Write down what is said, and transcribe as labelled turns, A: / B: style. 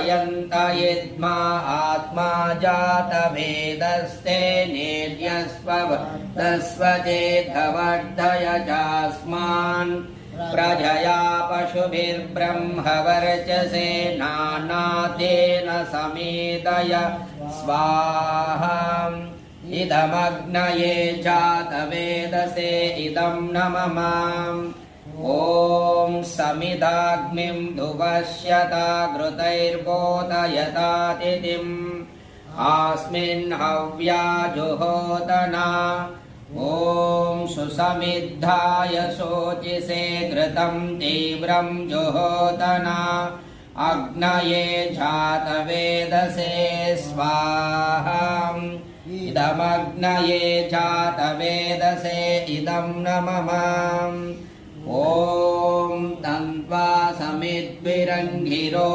A: प्रजयन्त यद्मा आत्मा जातवेदस्ते नेर्यस्वचेद्धवर्धय चास्मान् प्रजया पशुभिर्ब्रह्मवर्चसे नानातेन समेदय स्वाहा इदमग्नये जातवेदसे इदं न ममाम् ॐ समिदाग्निं धुवश्यता घृतैर्बोधयतातिथिम् अस्मिन् हव्या जुहोतना ॐ सुसमिद्धाय शोचिसे घृतं तीव्रं जुहोतना अग्नये जातवेदसे स्वाहा इदमग्नये जातवेदसे इदं न ममाम् ॐ तन्त्वा समिद्भिरङ्गिरो